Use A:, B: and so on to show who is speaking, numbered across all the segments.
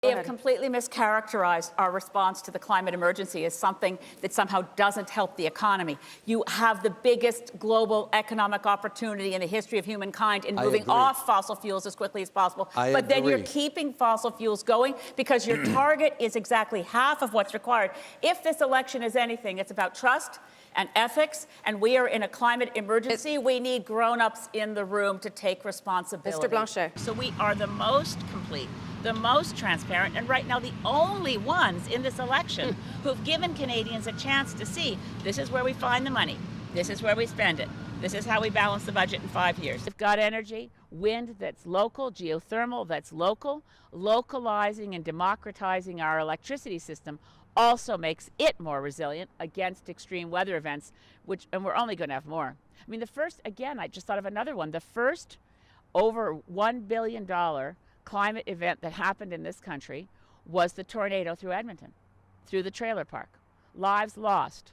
A: They have completely mischaracterized our response to the climate emergency as something that somehow doesn't help the economy. You have the biggest global economic opportunity in the history of humankind in moving off fossil fuels as quickly as possible. But then you're keeping fossil fuels going because your target is exactly half of what's required. If this election is anything, it's about trust and ethics, and we are in a climate emergency. We need grown-ups in the room to take responsibility.
B: Mr. Blanchet.
C: So we are the most complete, the most transparent, and right now the only ones in this election who've given Canadians a chance to see this is where we find the money, this is where we spend it, this is how we balance the budget in 5 years. We've got energy, wind that's local, geothermal that's local. Localizing and democratizing our electricity system also makes it more resilient against extreme weather events, and we're only going to have more. I mean, the first, again, I just thought of another one, the first over $1 billion climate event that happened in this country was the tornado through Edmonton, through the trailer park. Lives lost.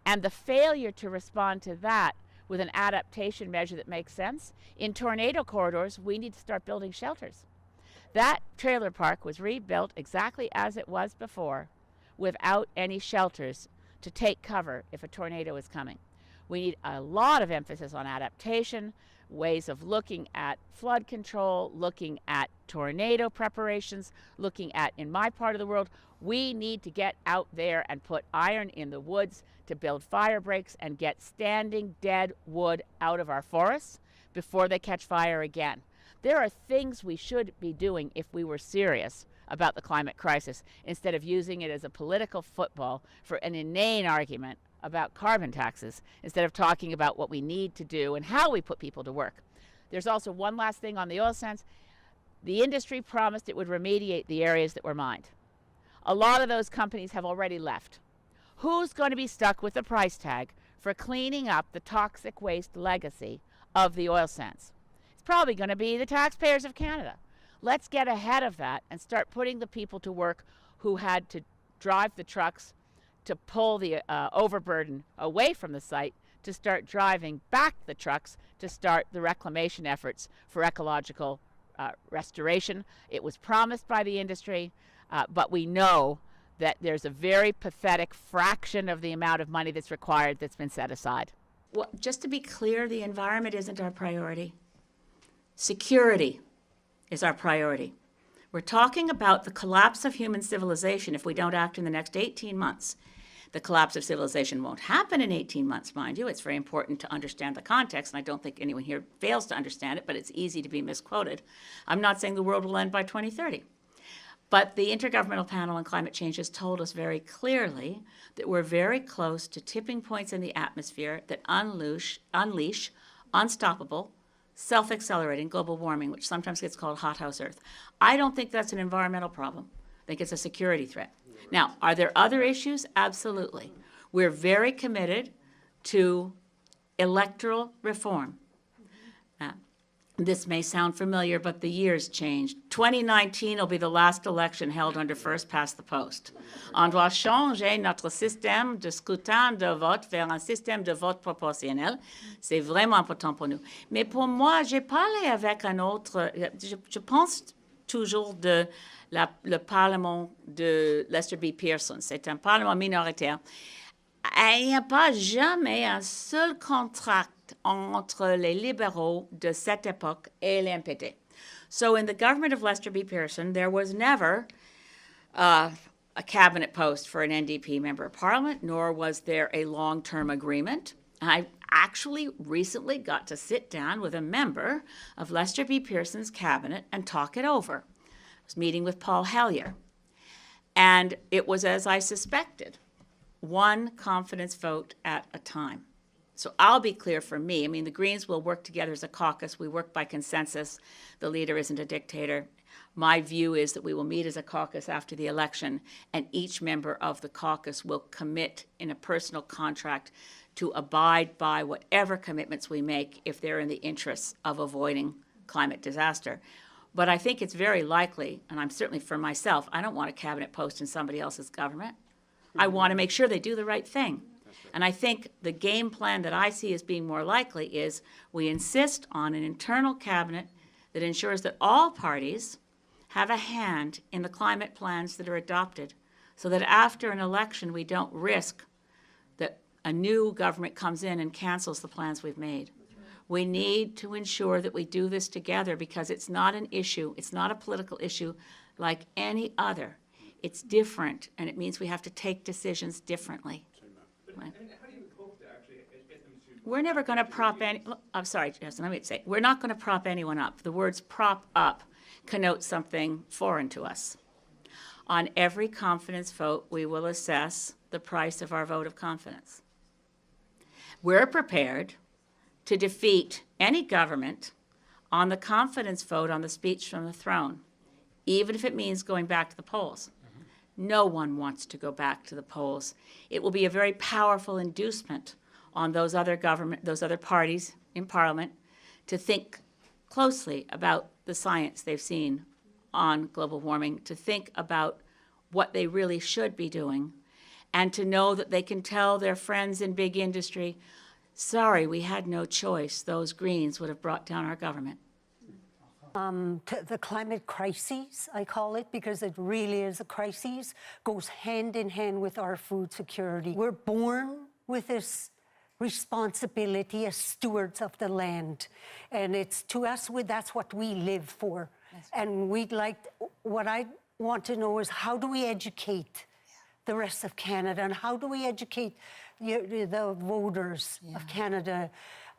C: And the failure to respond to that with an adaptation measure that makes sense, in tornado corridors, we need to start building shelters. That trailer park was rebuilt exactly as it was before, without any shelters to take cover if a tornado is coming. We need a lot of emphasis on adaptation, ways of looking at flood control, looking at tornado preparations, looking at, in my part of the world, we need to get out there and put iron in the woods to build fire breaks and get standing dead wood out of our forests before they catch fire again. There are things we should be doing if we were serious about the climate crisis, instead of using it as a political football for an inane argument about carbon taxes, instead of talking about what we need to do and how we put people to work. There's also one last thing on the oil sands. The industry promised it would remediate the areas that were mined. A lot of those companies have already left. Who's going to be stuck with the price tag for cleaning up the toxic waste legacy of the oil sands? It's probably going to be the taxpayers of Canada. Let's get ahead of that and start putting the people to work who had to drive the trucks to pull the overburden away from the site, to start driving back the trucks to start the reclamation efforts for ecological restoration. It was promised by the industry, but we know that there's a very pathetic fraction of the amount of money that's required that's been set aside.
A: Well, just to be clear, the environment isn't our priority. Security is our priority. We're talking about the collapse of human civilization if we don't act in the next 18 months. The collapse of civilization won't happen in 18 months, mind you. It's very important to understand the context, and I don't think anyone here fails to understand it, but it's easy to be misquoted. I'm not saying the world will end by 2030. But the Intergovernmental Panel on Climate Change has told us very clearly that we're very close to tipping points in the atmosphere that unleash unstoppable, self-accelerating global warming, which sometimes gets called hothouse Earth. I don't think that's an environmental problem. I think it's a security threat. Now, are there other issues? Absolutely. We're very committed to electoral reform. This may sound familiar, but the years changed. 2019 will be the last election held under first past the post. On doit changer notre système de scrutin de vote vers un système de vote proportionnel. C'est vraiment important pour nous. Mais pour moi, j'ai parlé avec un autre, je pense toujours le Parlement de Lester B. Pearson. C'est un Parlement minoritaire. Il n'y a pas jamais un seul contrat entre les libéraux de cette époque et les NPD. So in the government of Lester B. Pearson, there was never a cabinet post for an NDP member of parliament, nor was there a long-term agreement. I actually recently got to sit down with a member of Lester B. Pearson's cabinet and talk it over. I was meeting with Paul Hellyer, and it was as I suspected, one confidence vote at a time. So I'll be clear for me. I mean, the Greens will work together as a caucus. We work by consensus. The leader isn't a dictator. My view is that we will meet as a caucus after the election, and each member of the caucus will commit in a personal contract to abide by whatever commitments we make if they're in the interests of avoiding climate disaster. But I think it's very likely, and I'm certainly for myself, I don't want a cabinet post in somebody else's government. I want to make sure they do the right thing. And I think the game plan that I see as being more likely is we insist on an internal cabinet that ensures that all parties have a hand in the climate plans that are adopted so that after an election we don't risk that a new government comes in and cancels the plans we've made. We need to ensure that we do this together because it's not an issue, it's not a political issue like any other. It's different, and it means we have to take decisions differently. Right?
B: How do you hope to actually get them to...
A: We're never going to prop any, I'm sorry, Justin, let me say, we're not going to prop anyone up. The words prop up connote something foreign to us. On every confidence vote, we will assess the price of our vote of confidence. We're prepared to defeat any government on the confidence vote on the speech from the throne, even if it means going back to the polls. No one wants to go back to the polls. It will be a very powerful inducement on those other parties in Parliament to think closely about the science they've seen on global warming, to think about what they really should be doing, and to know that they can tell their friends in big industry, sorry, we had no choice. Those Greens would have brought down our government.
D: The climate crisis, I call it, because it really is a crisis, goes hand in hand with our food security. We're born with this responsibility as stewards of the land, and it's to us, that's what we live for. And what I want to know is, how do we educate the rest of Canada, and how do we educate the voters of Canada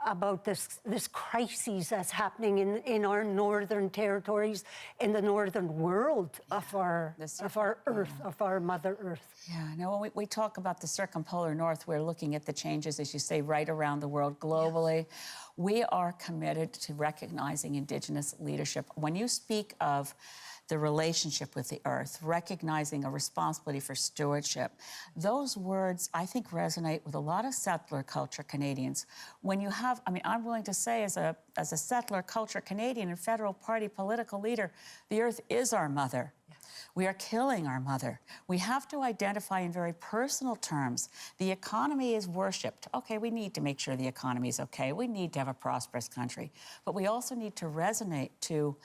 D: about this crisis that's happening in our northern territories, in the northern world of our earth, of our Mother Earth.
C: Yeah, no, when we talk about the circumpolar north, we're looking at the changes, as you say, right around the world globally. Yes. We are committed to recognizing Indigenous leadership. When you speak of the relationship with the earth, recognizing a responsibility for stewardship. Those words, I think, resonate with a lot of settler culture Canadians. When you have, I mean, I'm willing to say as a settler culture Canadian and federal party political leader, the earth is our mother. We are killing our mother. We have to identify in very personal terms. The economy is worshipped. Okay, we need to make sure the economy is okay. We need to have a prosperous country. But we also need to resonate to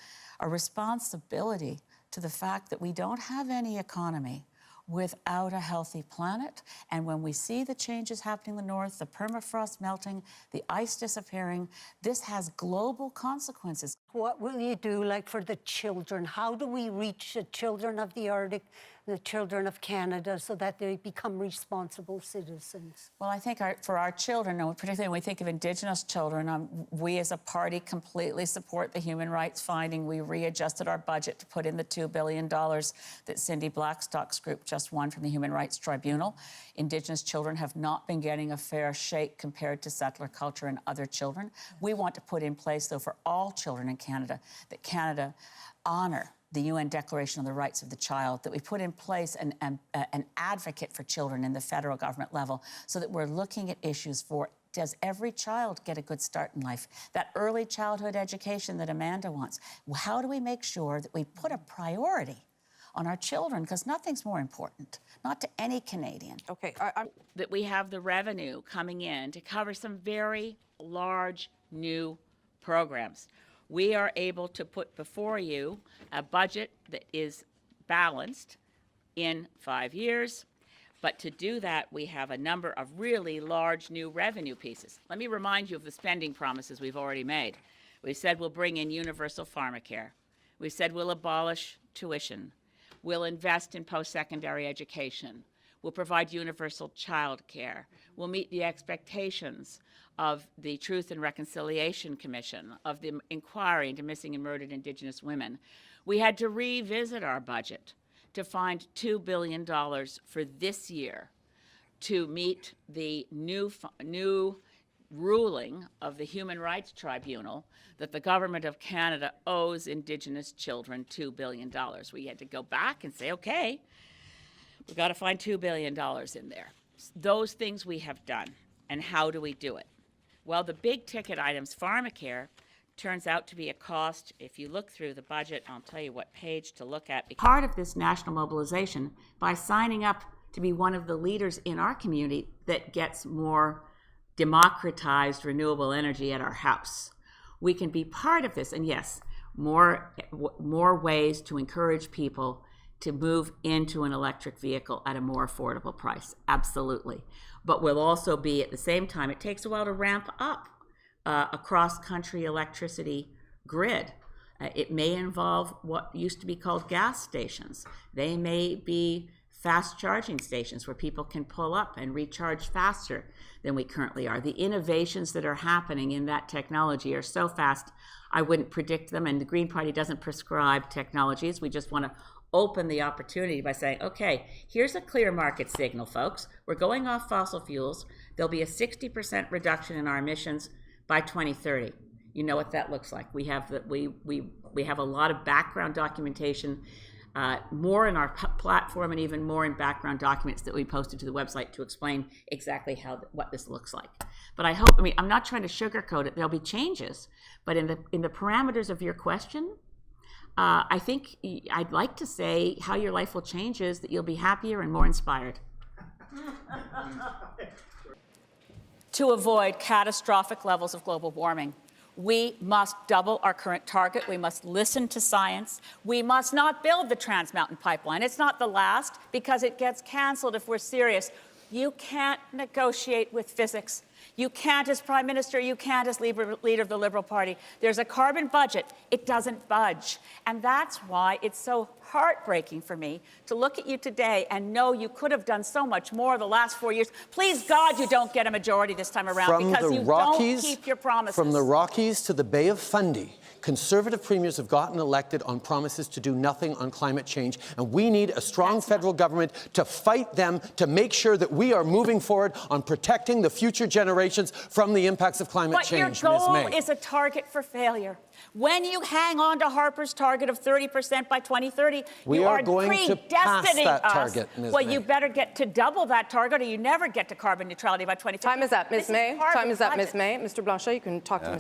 C: a responsibility to the fact that we don't have any economy without a healthy planet. And when we see the changes happening in the north, the permafrost melting, the ice disappearing, this has global consequences.
D: What will you do, like, for the children? How do we reach the children of the Arctic, the children of Canada, so that they become responsible citizens?
C: Well, I think for our children, and particularly when we think of Indigenous children, we as a party completely support the human rights finding. We readjusted our budget to put in the $2 billion that Cindy Blackstock's group just won from the Human Rights Tribunal. Indigenous children have not been getting a fair shake compared to settler culture and other children. We want to put in place, though, for all children in Canada, that Canada honor the UN Declaration on the Rights of the Child, that we put in place an advocate for children in the federal government level, so that we're looking at issues for, does every child get a good start in life? That early childhood education that Amanda wants. How do we make sure that we put a priority on our children? Because nothing's more important, not to any Canadian.
E: Okay,
A: That we have the revenue coming in to cover some very large new programs. We are able to put before you a budget that is balanced in 5 years. But to do that, we have a number of really large new revenue pieces. Let me remind you of the spending promises we've already made. We said we'll bring in universal pharmacare. We said we'll abolish tuition. We'll invest in post-secondary education. We'll provide universal child care. We'll meet the expectations of the Truth and Reconciliation Commission, of the inquiry into missing and murdered Indigenous women. We had to revisit our budget to find $2 billion for this year to meet the new ruling of the Human Rights Tribunal that the Government of Canada owes Indigenous children $2 billion. We had to go back and say, okay, we've got to find $2 billion in there. Those things we have done. And how do we do it? Well, the big ticket items, pharmacare, turns out to be a cost. If you look through the budget, I'll tell you what page to look at. Part of this national mobilization, by signing up to be one of the leaders in our community that gets more democratized renewable energy at our house, we can be part of this. And yes, more ways to encourage people to move into an electric vehicle at a more affordable price, absolutely. But we'll also be, at the same time, it takes a while to ramp up a cross-country electricity grid. It may involve what used to be called gas stations. They may be fast charging stations where people can pull up and recharge faster than we currently are. The innovations that are happening in that technology are so fast, I wouldn't predict them, and the Green Party doesn't prescribe technologies. We just want to open the opportunity by saying, okay, here's a clear market signal, folks. We're going off fossil fuels. There'll be a 60% reduction in our emissions by 2030. You know what that looks like. We have a lot of background documentation, more in our platform and even more in background documents that we posted to the website to explain exactly what this looks like. But I'm not trying to sugarcoat it. There'll be changes, but in the parameters of your question, I think I'd like to say how your life will change is that you'll be happier and more inspired.
C: To avoid catastrophic levels of global warming, we must double our current target. We must listen to science. We must not build the Trans Mountain Pipeline. It's not the last, because it gets canceled if we're serious. You can't negotiate with physics. You can't as Prime Minister, you can't as leader of the Liberal Party. There's a carbon budget. It doesn't budge. And that's why it's so heartbreaking for me to look at you today and know you could have done so much more the last 4 years. Please, God, you don't get a majority this time around, because you don't keep your promises.
E: From the Rockies to the Bay of Fundy, Conservative premiers have gotten elected on promises to do nothing on climate change, and we need a strong federal government to fight them, to make sure that we are moving forward on protecting the future generations from the impacts of climate change.
C: But your goal is a target for failure. When you hang on to Harper's target of 30% by 2030,
E: we
C: you
E: are
C: are
E: going to pass that target, Ms.
C: Well,
E: May.
C: you better get to double that target, or you never get to carbon neutrality by 2050.
F: Time is up, Ms. May. Time is up, Ms. May. Mr. Blanchet, you can talk to Ms.